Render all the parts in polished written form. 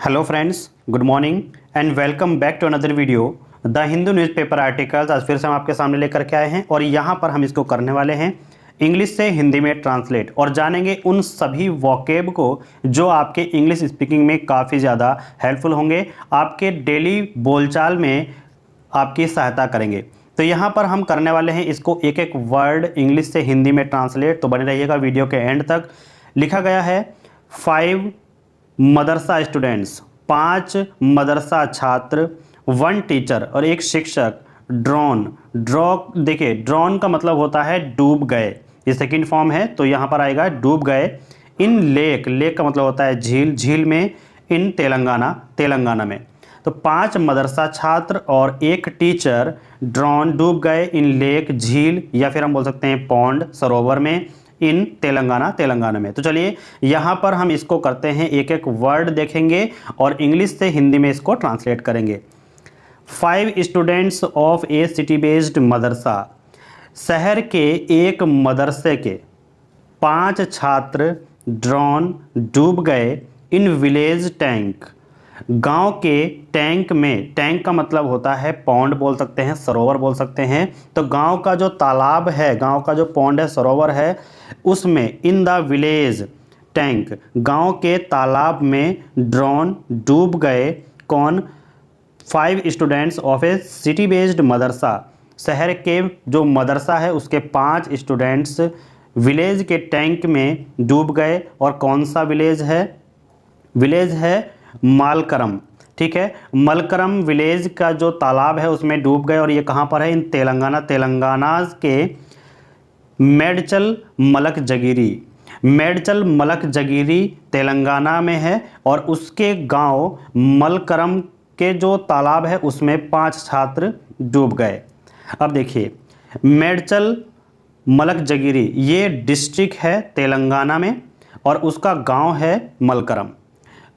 Hello friends, good morning and welcome back to another video. The Hindu newspaper articles आज फिर से हम आपके सामने लेकर के आए हैं और यहाँ पर हम इसको करने वाले हैं इंग्लिश से हिंदी में ट्रांसलेट और जानेंगे उन सभी वोकेब को जो आपके इंग्लिश स्पीकिंग में काफ़ी ज़्यादा हेल्पफुल होंगे, आपके डेली बोलचाल में आपकी सहायता करेंगे। तो यहाँ पर हम करने वाले हैं इसको एक एक वर्ड इंग्लिश से हिंदी में ट्रांसलेट। तो बने रहिएगा वीडियो के एंड तक। लिखा गया है 5 मदरसा स्टूडेंट्स, 5 मदरसा छात्र, 1 टीचर और 1 शिक्षक, ड्रोन। देखिए ड्रोन का मतलब होता है डूब गए, ये सेकंड फॉर्म है तो यहाँ पर आएगा डूब गए। इन लेक का मतलब होता है झील में। इन तेलंगाना में। तो 5 मदरसा छात्र और 1 टीचर ड्रोन डूब गए इन लेक झील या फिर हम बोल सकते हैं पौंड सरोवर में इन तेलंगाना में। तो चलिए यहाँ पर हम इसको करते हैं, एक एक वर्ड देखेंगे और इंग्लिश से हिंदी में इसको ट्रांसलेट करेंगे। 5 students of a city based madrasa, शहर के एक मदरसे के 5 छात्र ड्रोन डूब गए इन विलेज टैंक, गांव के टैंक में। टैंक का मतलब होता है पौंड बोल सकते हैं, सरोवर बोल सकते हैं। तो गांव का जो तालाब है, गांव का जो पौंड है, सरोवर है, उसमें इन द विलेज टैंक, गांव के तालाब में ड्रोन डूब गए। कौन? 5 students of a city based madrasa, शहर के जो मदरसा है उसके 5 स्टूडेंट्स विलेज के टैंक में डूब गए। और कौन सा विलेज है? विलेज है मालकरम। ठीक है, मलकरम विलेज का जो तालाब है उसमें डूब गए और ये कहाँ पर है? इन तेलंगाना के मेडचल मलक जगीरी तेलंगाना में है और उसके गांव मलकरम के जो तालाब है उसमें 5 छात्र डूब गए। अब देखिए मेडचल मलक जगीरी ये डिस्ट्रिक्ट है तेलंगाना में और उसका गांव है मलकरम।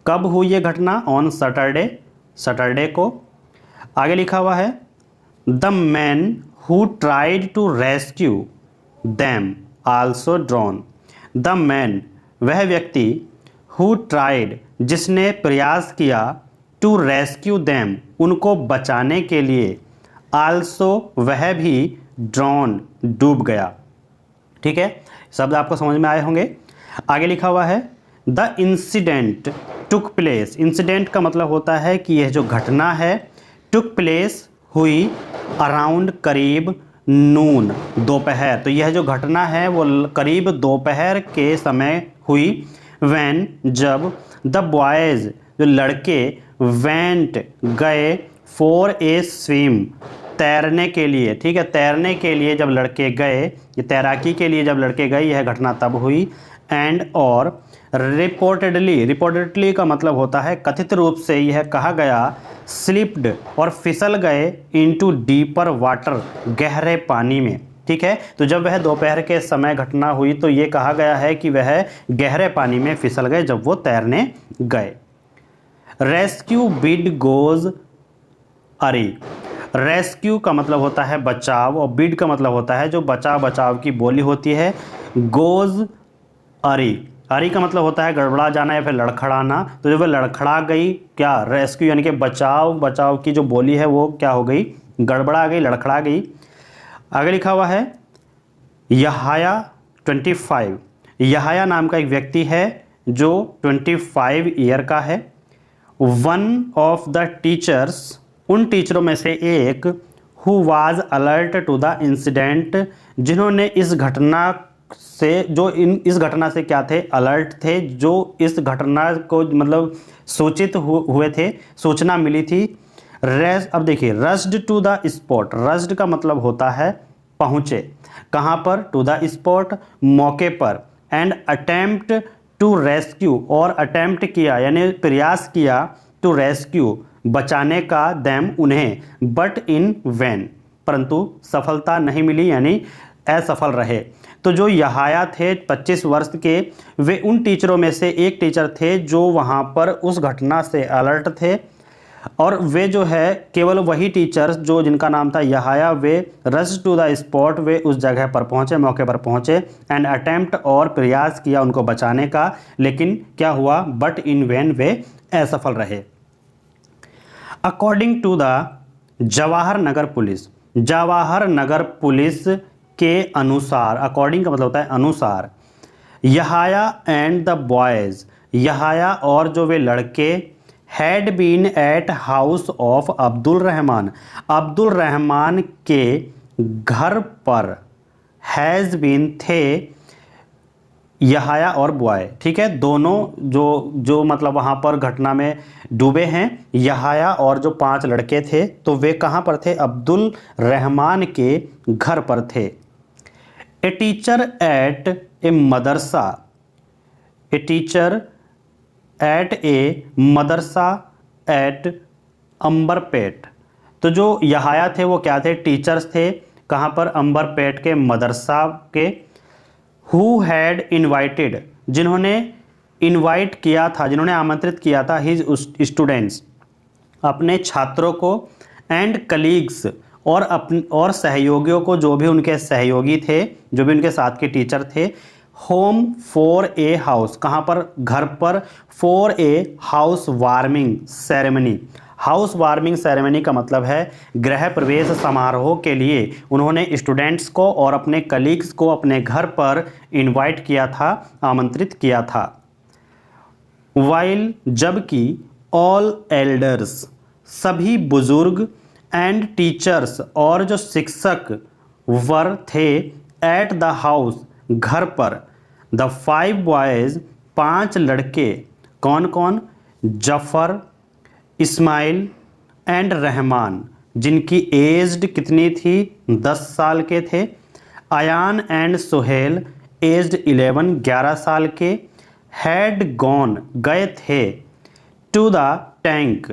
कब हुई ये घटना? ऑन सैटरडे को। आगे लिखा हुआ है the man who tried to rescue them also drowned. The man वह व्यक्ति, हु ट्राइड जिसने प्रयास किया, टू रेस्क्यू देम उनको बचाने के लिए, आल्सो वह भी, ड्रोन डूब गया। ठीक है, शब्द आपको समझ में आए होंगे। आगे लिखा हुआ है the incident took place. Incident का मतलब होता है कि यह जो घटना है, टुक प्लेस हुई, अराउंड करीब, नून दोपहर। तो यह जो घटना है वो करीब दोपहर के समय हुई। व्हेन जब, द बॉयज़ जो लड़के, वेंट गए, फॉर ए स्विम तैरने के लिए। ठीक है, तैरने के लिए जब लड़के गए, ये तैराकी के लिए जब लड़के गए, यह घटना तब हुई। एंड और रिपोर्टेडली का मतलब होता है कथित रूप से यह कहा गया, स्लिप्ड और फिसल गए, इनटू डीपर वाटर गहरे पानी में। ठीक है, तो जब वह दोपहर के समय घटना हुई तो ये कहा गया है कि वह गहरे पानी में फिसल गए जब वो तैरने गए। रेस्क्यू बिड गोज अरी। रेस्क्यू का मतलब होता है बचाव और बिड का मतलब होता है जो बचाव की बोली होती है। गोज अरी का मतलब होता है गड़बड़ा जाना या फिर लड़खड़ाना। तो जब वह लड़खड़ा गई, क्या? रेस्क्यू यानी कि बचाव की जो बोली है वो क्या हो गई? गड़बड़ा गई, लड़खड़ा गई। आगे लिखा हुआ है यहाया 25। यहाया नाम का एक व्यक्ति है जो 25 ईयर का है। वन ऑफ द टीचर्स, उन टीचरों में से एक, who was alert to the incident, जिन्होंने इस घटना से क्या थे? अलर्ट थे, जो इस घटना को मतलब सूचित हुए थे, सूचना मिली थी। अब देखिए rushed to the spot. Rushed का मतलब होता है पहुँचे। कहाँ पर? टू द स्पॉट मौके पर। एंड अटेम्प्ट टू रेस्क्यू और अटेम्प्ट किया यानी प्रयास किया, टू रेस्क्यू बचाने का, देम उन्हें, बट इन वैन परंतु सफलता नहीं मिली यानी असफल रहे। तो जो यहाया थे 25 वर्ष के, वे उन टीचरों में से एक टीचर थे जो वहाँ पर उस घटना से अलर्ट थे और वे जो है केवल वही टीचर्स जो जिनका नाम था यहाया, वे रश टू द स्पॉट, वे उस जगह पर पहुँचे, मौके पर पहुँचे। एंड अटेम्प्ट और प्रयास किया उनको बचाने का, लेकिन क्या हुआ? बट इन वैन वे असफल रहे। According to the Jawahar Nagar police, Jawahar Nagar police के अनुसार, अकॉर्डिंग का मतलब होता है अनुसार, Yahaya and the boys, Yahaya और जो वे लड़के, had been at house of Abdul Rahman, Abdul Rahman के घर पर, हैज़ बीन थे यहाया और बॉय, ठीक है, दोनों जो मतलब वहाँ पर घटना में डूबे हैं, यहाया और जो 5 लड़के थे, तो वे कहाँ पर थे, अब्दुल रहमान के घर पर थे। A teacher at a madrasa, a teacher at a madrasa at Amberpet, तो जो यहाया थे वो क्या थे, टीचर्स थे, कहाँ पर, अंबरपेट के मदरसा के। हु हैड इन्वाइटेड, जिन्होंने इनवाइट किया था, जिन्होंने आमंत्रित किया था, हिज स्टूडेंट्स, अपने छात्रों को, एंड कलीग्स, और सहयोगियों को, जो भी उनके सहयोगी थे, जो भी उनके साथ के टीचर थे। होम फॉर ए हाउस, कहाँ पर, घर पर, for a house warming ceremony, house warming ceremony का मतलब है गृह प्रवेश समारोह के लिए उन्होंने स्टूडेंट्स को और अपने कलीग्स को अपने घर पर इनवाइट किया था, आमंत्रित किया था। वाइल, जबकि, ऑल एल्डर्स, सभी बुजुर्ग, एंड टीचर्स, और जो शिक्षक वर थे, एट द हाउस, घर पर, द 5 बॉयज़, 5 लड़के, कौन कौन, जफ़र, इस्माइल एंड रहमान, जिनकी एज्ड कितनी थी, 10 साल के थे। अयान एंड सुहेल, एज्ड 11 साल के। हैड गॉन, गए थे, टू द टैंक,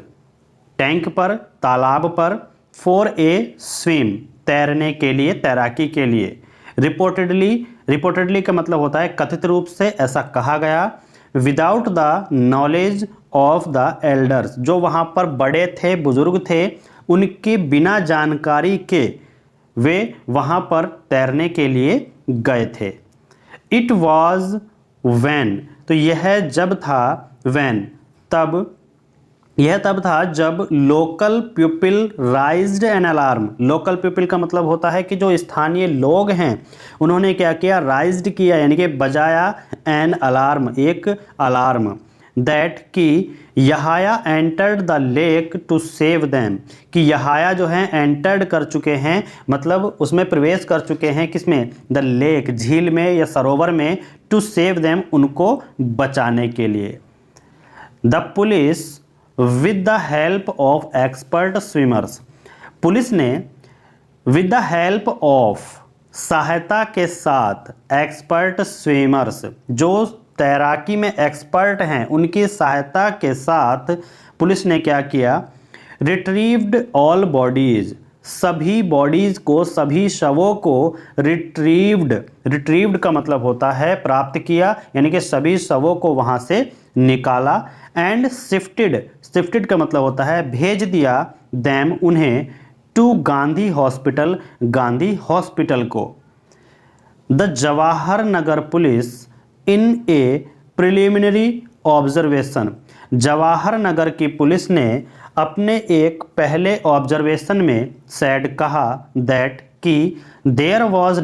टैंक पर, तालाब पर, फॉर ए स्विम, तैरने के लिए, तैराकी के लिए। रिपोर्टेडली, रिपोर्टेडली का मतलब होता है कथित रूप से, ऐसा कहा गया। Without the knowledge of the elders, जो वहाँ पर बड़े थे, बुजुर्ग थे, उनके बिना जानकारी के वे वहाँ पर तैरने के लिए गए थे। इट वॉज वैन, तो यह जब था, वैन, तब, यह तब था जब local people राइज्ड an alarm, local people का मतलब होता है कि जो स्थानीय लोग हैं उन्होंने क्या किया, राइज्ड किया, यानी कि बजाया, एन अलार्म, एक अलार्म, दैट कि Yahaya entered the lake to save them, कि यहाया जो है एंटर्ड कर चुके हैं, मतलब उसमें प्रवेश कर चुके हैं, किसमें, द लेक, झील में या सरोवर में, टू सेव देम, उनको बचाने के लिए। The police with the help of expert swimmers, police ने विद द हेल्प ऑफ, सहायता के साथ, एक्सपर्ट स्विमर्स, जो तैराकी में एक्सपर्ट हैं, उनकी सहायता के साथ पुलिस ने क्या किया, रिट्रीव्ड ऑल बॉडीज, सभी बॉडीज को, सभी शवों को रिट्रीव्ड, रिट्रीव्ड का मतलब होता है प्राप्त किया, यानी कि सभी शवों को वहां से निकाला। एंड शिफ्टेड, शिफ्टेड का मतलब होता है भेज दिया, दैम, उन्हें, to Gandhi hospital, Gandhi hospital को। The Jawahar Nagar police in a preliminary observation, Jawahar Nagar की पुलिस ने अपने एक पहले ऑब्जर्वेशन में सैड, कहा, दैट, कि there was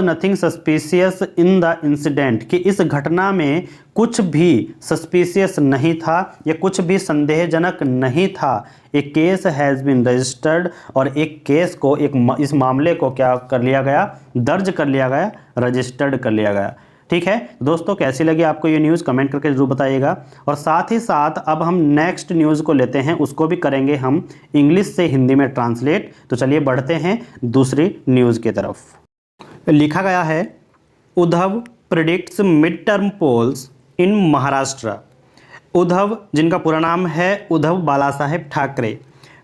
nothing suspicious in the incident, कि इस घटना में कुछ भी सस्पिशियस नहीं था, या कुछ भी संदेहजनक नहीं था। एक केस हैज़ बीन रजिस्टर्ड, और एक केस को, इस मामले को क्या कर लिया गया, दर्ज कर लिया गया, रजिस्टर्ड कर लिया गया। ठीक है दोस्तों, कैसी लगी आपको ये न्यूज़ कमेंट करके जरूर बताइएगा। और साथ ही साथ अब हम नेक्स्ट न्यूज़ को लेते हैं, उसको भी करेंगे हम इंग्लिश से हिंदी में ट्रांसलेट। तो चलिए बढ़ते हैं दूसरी न्यूज़ की तरफ। लिखा गया है, Uddhav predicts mid term polls in Maharashtra. Uddhav, जिनका पूरा नाम है उद्धव बाला साहेब ठाकरे,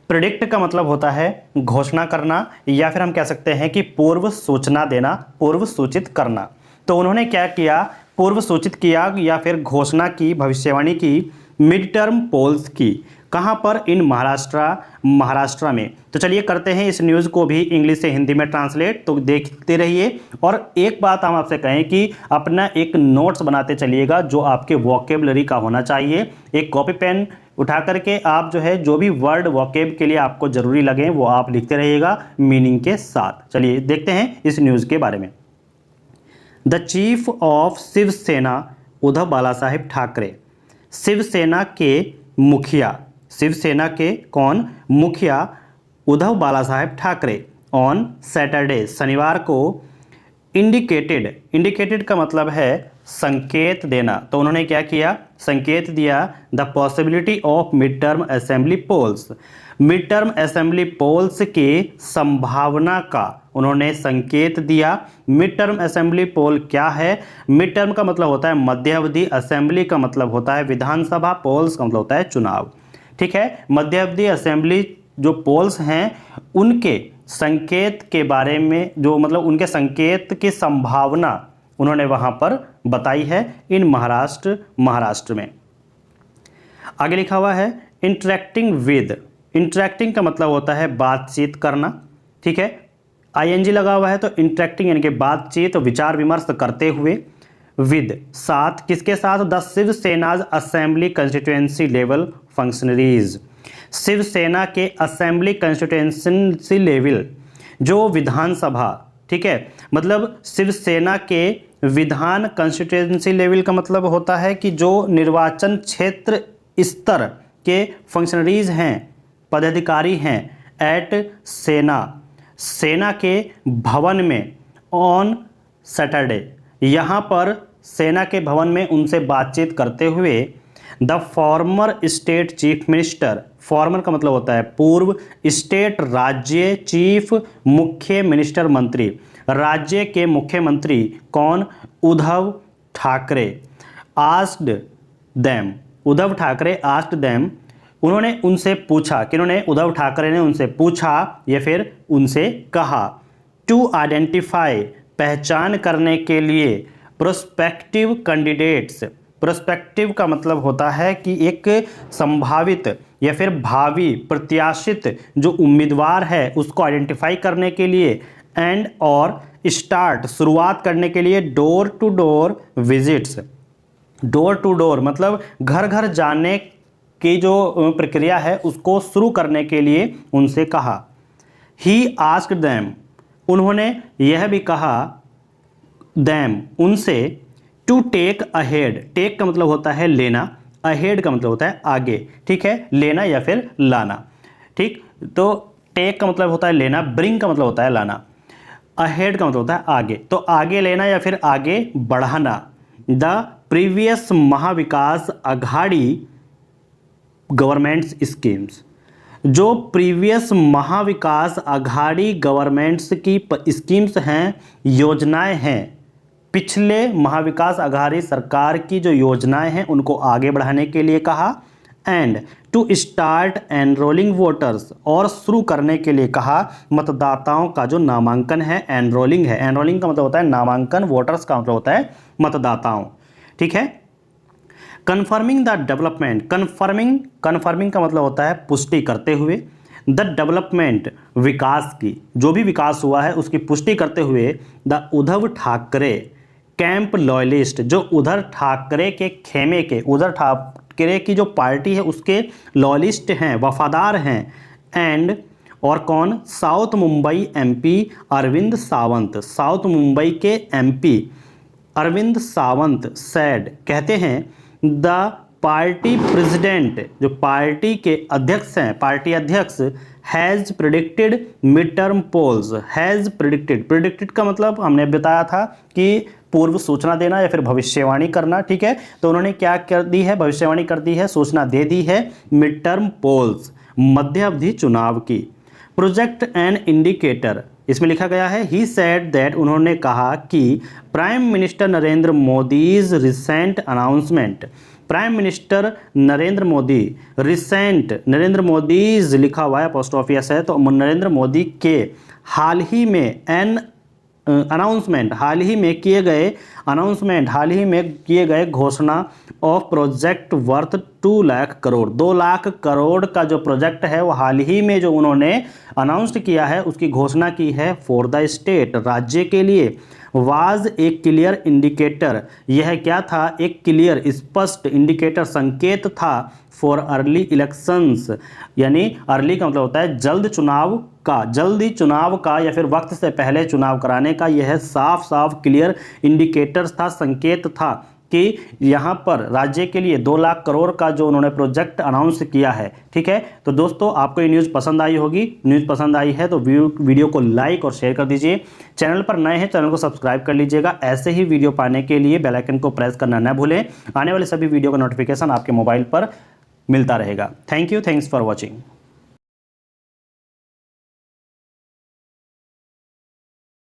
प्रेडिक्ट का मतलब होता है घोषणा करना, या फिर हम कह सकते हैं कि पूर्व सूचना देना, पूर्व सूचित करना। तो उन्होंने क्या किया, पूर्व सूचित किया या फिर घोषणा की, भविष्यवाणी की, मिड टर्म पोल्स की, कहाँ पर? इन महाराष्ट्र में। तो चलिए करते हैं इस न्यूज़ को भी इंग्लिश से हिंदी में ट्रांसलेट, तो देखते रहिए। और एक बात हम आपसे कहें कि अपना एक नोट्स बनाते चलिएगा जो आपके वोकेबलरी का होना चाहिए। एक कॉपी पेन उठा करके आप जो है जो भी वर्ड वोकेब के लिए आपको ज़रूरी लगे वो आप लिखते रहिएगा मीनिंग के साथ। चलिए देखते हैं इस न्यूज़ के बारे में। The chief of Shiv Sena Uddhav Balasaheb Thackeray, Shiv Sena के मुखिया, शिवसेना के कौन? मुखिया उद्धव बालासाहेब ठाकरे ऑन सैटरडे, शनिवार को, इंडिकेटेड का मतलब है संकेत देना। तो उन्होंने क्या किया? संकेत दिया the possibility of mid term assembly polls, mid term assembly polls के संभावना का उन्होंने संकेत दिया। मिड टर्म असेंबली पोल क्या है? मिड टर्म का मतलब होता है मध्यावधि, असेंबली का मतलब होता है विधानसभा, पोल्स का मतलब होता है चुनाव। ठीक है, मध्यावधि असेंबली जो पोल्स हैं उनके संकेत के बारे में, जो मतलब उनके संकेत की संभावना उन्होंने वहां पर बताई है इन महाराष्ट्र में। आगे लिखा हुआ है इंटरेक्टिंग विद, इंटरेक्टिंग का मतलब होता है बातचीत करना। ठीक है, आईएनजी लगा हुआ है तो इंटरेक्टिंग यानी कि बातचीत, विचार विमर्श करते हुए, विद साथ, किसके साथ? The शिवसेनाज assembly constituency level functionaries, Shiv Sena के असेंबली कंस्टिट्यूएंसी लेवल जो विधानसभा, ठीक है, मतलब शिवसेना के विधान कंस्टिट्यूएंसी लेवल का मतलब होता है कि जो निर्वाचन क्षेत्र स्तर के फंक्शनरीज हैं, पदाधिकारी हैं, एट सेना के भवन में ऑन सैटरडे, यहाँ पर सेना के भवन में उनसे बातचीत करते हुए the former state chief minister, farmer का मतलब होता है पूर्व, स्टेट राज्य, चीफ मुख्य, मिनिस्टर मंत्री, राज्य के मुख्यमंत्री कौन? Uddhav Thackeray, asked them, Uddhav Thackeray asked them, उन्होंने उनसे पूछा, किन्होंने? उद्धव ठाकरे ने उनसे पूछा या फिर उनसे कहा, टू आइडेंटिफाई, पहचान करने के लिए, प्रोस्पेक्टिव कैंडिडेट्स, प्रोस्पेक्टिव का मतलब होता है कि एक संभावित या फिर भावी प्रत्याशित जो उम्मीदवार है उसको आइडेंटिफाई करने के लिए, एंड और स्टार्ट, शुरुआत करने के लिए, door to door visits, door to door मतलब घर घर जाने की जो प्रक्रिया है उसको शुरू करने के लिए उनसे कहा। ही आस्क्ड देम, उन्होंने यह भी कहा देम, उनसे, टू टेक अहेड, टेक का मतलब होता है लेना, अहेड का मतलब होता है आगे। ठीक है, लेना या फिर लाना। ठीक, तो टेक का मतलब होता है लेना, ब्रिंग का मतलब होता है लाना, अहेड का मतलब होता है आगे, तो आगे लेना या फिर आगे बढ़ाना। The previous Maha Vikas Aghadi governments schemes, जो प्रीवियस महाविकास अघाड़ी गवर्नमेंट्स की स्कीम्स हैं, योजनाएं हैं, पिछले महाविकास अघाड़ी सरकार की जो योजनाएं हैं उनको आगे बढ़ाने के लिए कहा। And to start enrolling voters, और शुरू करने के लिए कहा मतदाताओं का जो नामांकन है, एनरोलिंग है, एनरोलिंग का मतलब होता है नामांकन, वोटर्स का मतलब होता है मतदाताओं। ठीक है, कन्फर्मिंग द डेवलपमेंट, कन्फर्मिंग का मतलब होता है पुष्टि करते हुए, द डेवलपमेंट विकास की, जो भी विकास हुआ है उसकी पुष्टि करते हुए, the Uddhav Thackeray camp loyalist, जो उद्धव ठाकरे के खेमे के, उद्धव ठाकरे की जो पार्टी है उसके लॉयलिस्ट हैं, वफादार हैं, एंड और कौन? South Mumbai MP Arvind Sawant, south Mumbai के एमपी अरविंद सावंत सैड, कहते हैं द पार्टी प्रेसिडेंट, जो पार्टी के अध्यक्ष हैं, पार्टी अध्यक्ष, has predicted mid term polls, has predicted का मतलब हमने बताया था कि पूर्व सूचना देना या फिर भविष्यवाणी करना। ठीक है, तो उन्होंने क्या कर दी है? भविष्यवाणी कर दी है, सूचना दे दी है मिड टर्म पोल्स, मध्य अवधि चुनाव की। प्रोजेक्ट एंड इंडिकेटर, इसमें लिखा गया है ही सेड दैट, उन्होंने कहा कि prime minister Narendra Modi's recent announcement, prime minister Narendra Modi, recent, Narendra Modi's लिखा हुआ है, पोस्ट ऑफिस है, तो नरेंद्र मोदी के हाल ही में अनाउंसमेंट हाल ही में किए गए घोषणा of project worth 2 lakh crore. 2 lakh crore का जो प्रोजेक्ट है वो हाल ही में जो उन्होंने अनाउंस किया है, उसकी घोषणा की है फॉर द स्टेट, राज्य के लिए। वाज ए क्लियर इंडिकेटर, यह क्या था? एक क्लियर स्पष्ट इंडिकेटर, संकेत था फॉर अर्ली इलेक्शंस, यानी अर्ली का मतलब होता है जल्दी चुनाव का या फिर वक्त से पहले चुनाव कराने का। यह साफ साफ क्लियर इंडिकेटर्स था, संकेत था कि यहाँ पर राज्य के लिए 2 लाख करोड़ का जो उन्होंने प्रोजेक्ट अनाउंस किया है। ठीक है, तो दोस्तों आपको ये न्यूज़ पसंद आई होगी। न्यूज़ पसंद आई है तो वीडियो को लाइक और शेयर कर दीजिए। चैनल पर नए हैं, चैनल को सब्सक्राइब कर लीजिएगा। ऐसे ही वीडियो पाने के लिए बेल आइकन को प्रेस करना न भूलें। आने वाले सभी वीडियो का नोटिफिकेशन आपके मोबाइल पर मिलता रहेगा। Thank you, thanks for watching.